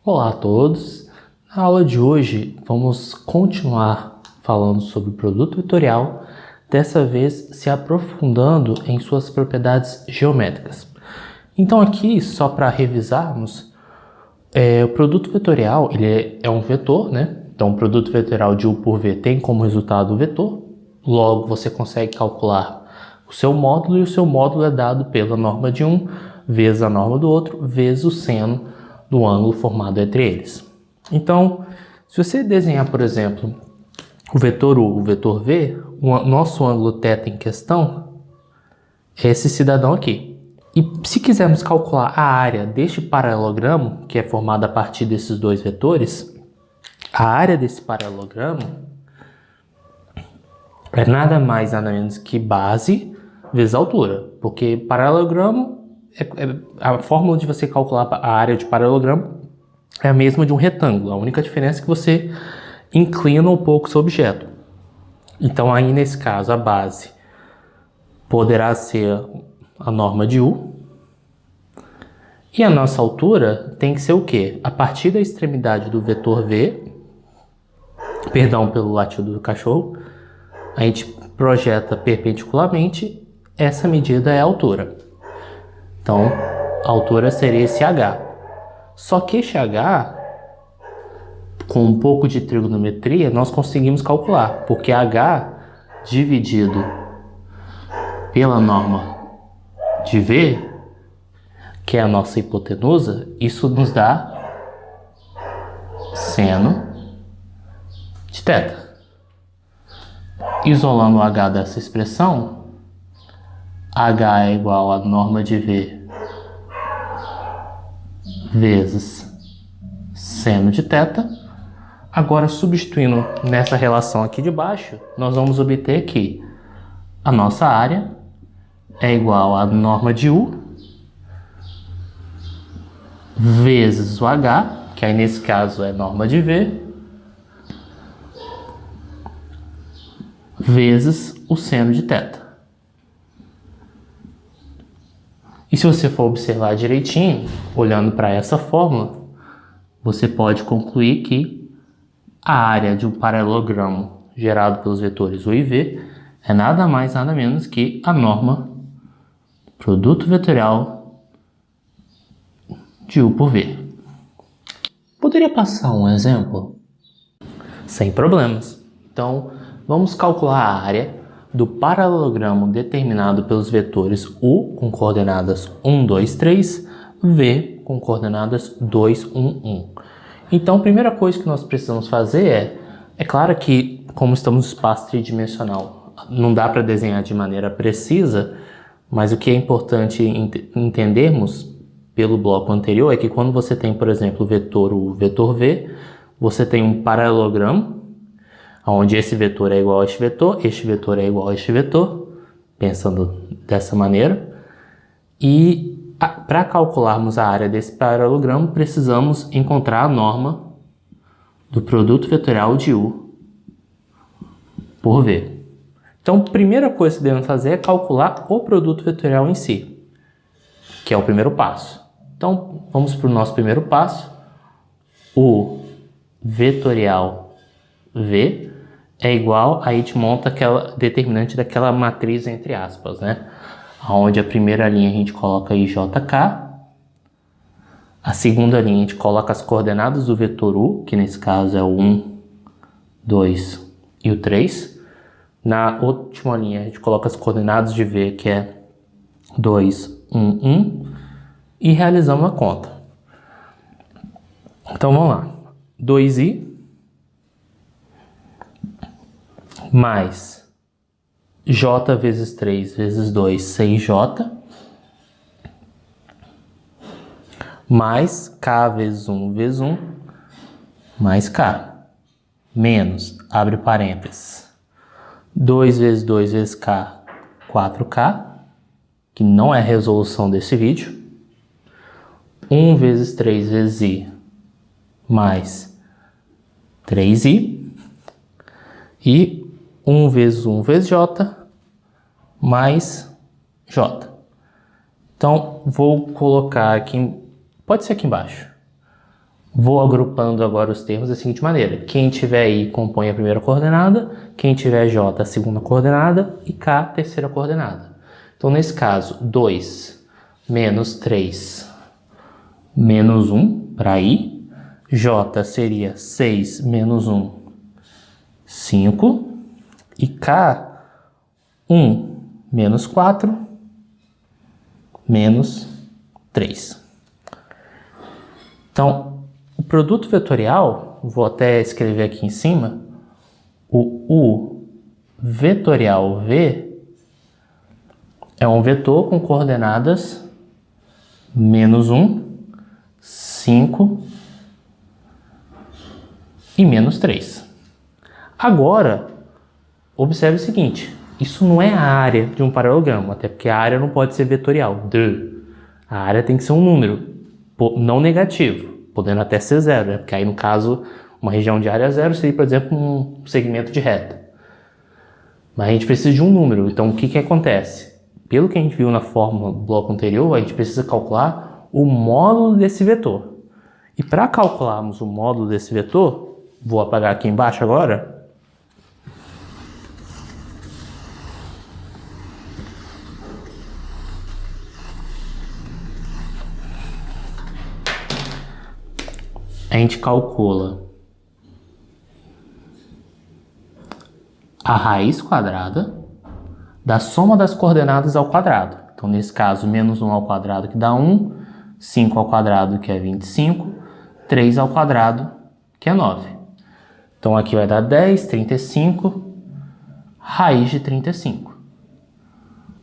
Olá a todos! Na aula de hoje vamos continuar falando sobre o produto vetorial, dessa vez se aprofundando em suas propriedades geométricas. Então aqui, só para revisarmos, o produto vetorial ele é um vetor, né? Então o produto vetorial de U por V tem como resultado o vetor, logo você consegue calcular o seu módulo e o seu módulo é dado pela norma de um vezes a norma do outro, vezes o seno do ângulo formado entre eles. Então, se você desenhar, por exemplo, o vetor U, o vetor V, o nosso ângulo θ em questão é esse cidadão aqui. E se quisermos calcular a área deste paralelogramo, que é formado a partir desses dois vetores, a área desse paralelogramo é nada mais nada menos que base vezes altura, porque paralelogramo, a fórmula de você calcular a área de paralelogramo é a mesma de um retângulo, a única diferença é que você inclina um pouco o seu objeto. Então aí nesse caso a base poderá ser a norma de U, e a nossa altura tem que ser o quê? A partir da extremidade do vetor V, perdão pelo latido do cachorro, a gente projeta perpendicularmente, essa medida é a altura. Então, a altura seria esse H. Só que este H, com um pouco de trigonometria, nós conseguimos calcular, porque H dividido pela norma de V, que é a nossa hipotenusa, isso nos dá seno de θ. Isolando o H dessa expressão, H é igual a norma de V vezes seno de θ. Agora, substituindo nessa relação aqui de baixo, nós vamos obter que a nossa área é igual a norma de U vezes o H, que aí nesse caso é norma de V, vezes o seno de θ. E se você for observar direitinho, olhando para essa fórmula, você pode concluir que a área de um paralelogramo gerado pelos vetores U e V é nada mais nada menos que a norma produto vetorial de U por V. Poderia passar um exemplo? Sem problemas. Então, vamos calcular a área do paralelogramo determinado pelos vetores U com coordenadas 1, 2, 3, V com coordenadas 2, 1, 1. Então, a primeira coisa que nós precisamos fazer é claro que, como estamos no espaço tridimensional, não dá para desenhar de maneira precisa, mas o que é importante entendermos pelo bloco anterior é que quando você tem, por exemplo, o vetor U, o vetor V, você tem um paralelogramo, onde esse vetor é igual a este vetor é igual a este vetor, pensando dessa maneira. E para calcularmos a área desse paralelogramo, precisamos encontrar a norma do produto vetorial de U por V. Então, a primeira coisa que devemos fazer é calcular o produto vetorial em si, que é o primeiro passo. Então, vamos para o nosso primeiro passo. O vetorial V é igual, aí a gente monta aquela determinante daquela matriz entre aspas, né? Onde a primeira linha a gente coloca IJK, a segunda linha a gente coloca as coordenadas do vetor U, que nesse caso é o 1, 2 e o 3. Na última linha a gente coloca as coordenadas de V, que é 2, 1, 1, e realizamos a conta. Então vamos lá, 2i mais J vezes 3 vezes 2, 6J, mais K vezes 1 vezes 1, mais K, menos, abre parênteses, 2 vezes 2 vezes K, 4K, que não é a resolução desse vídeo, 1 vezes 3 vezes I, mais 3I, e 1 vezes 1 vezes J, mais J. Então, vou colocar aqui, pode ser aqui embaixo, Vou agrupando agora os termos da seguinte maneira. Quem tiver I compõe a primeira coordenada, quem tiver J a segunda coordenada e K a terceira coordenada. Então, nesse caso, 2 menos 3 menos 1 para I. J seria 6 menos 1, 5. E K, 1 menos 4 menos 3. Então, o produto vetorial, vou até escrever aqui em cima, o U vetorial V é um vetor com coordenadas menos 1, 5 e menos 3. Agora, observe o seguinte, isso não é a área de um paralelogramo, até porque a área não pode ser vetorial. A área tem que ser um número não negativo, podendo até ser zero, né? Porque aí no caso, uma região de área zero seria, por exemplo, um segmento de reta. Mas a gente precisa de um número, então o que acontece? Pelo que a gente viu na fórmula do bloco anterior, a gente precisa calcular o módulo desse vetor. E para calcularmos o módulo desse vetor, vou apagar aqui embaixo agora. A gente calcula a raiz quadrada da soma das coordenadas ao quadrado. Então, nesse caso, menos 1 ao quadrado que dá 1, 5 ao quadrado que é 25, 3 ao quadrado que é 9. Então, aqui vai dar 10, 35, raiz de 35.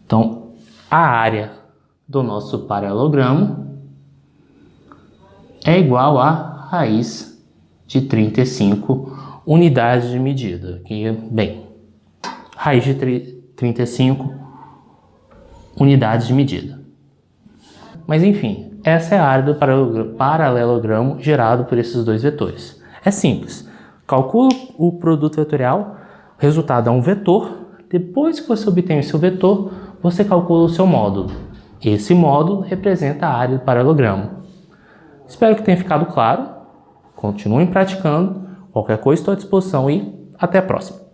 Então, a área do nosso paralelogramo é igual a raiz de 35 unidades de medida. Que, bem, raiz de 35 unidades de medida. Mas enfim, essa é a área do paralelogramo gerado por esses dois vetores. É simples. Calcula o produto vetorial, o resultado é um vetor. Depois que você obtém o seu vetor, você calcula o seu módulo. Esse módulo representa a área do paralelogramo. Espero que tenha ficado claro. Continuem praticando. Qualquer coisa estou à disposição e até a próxima.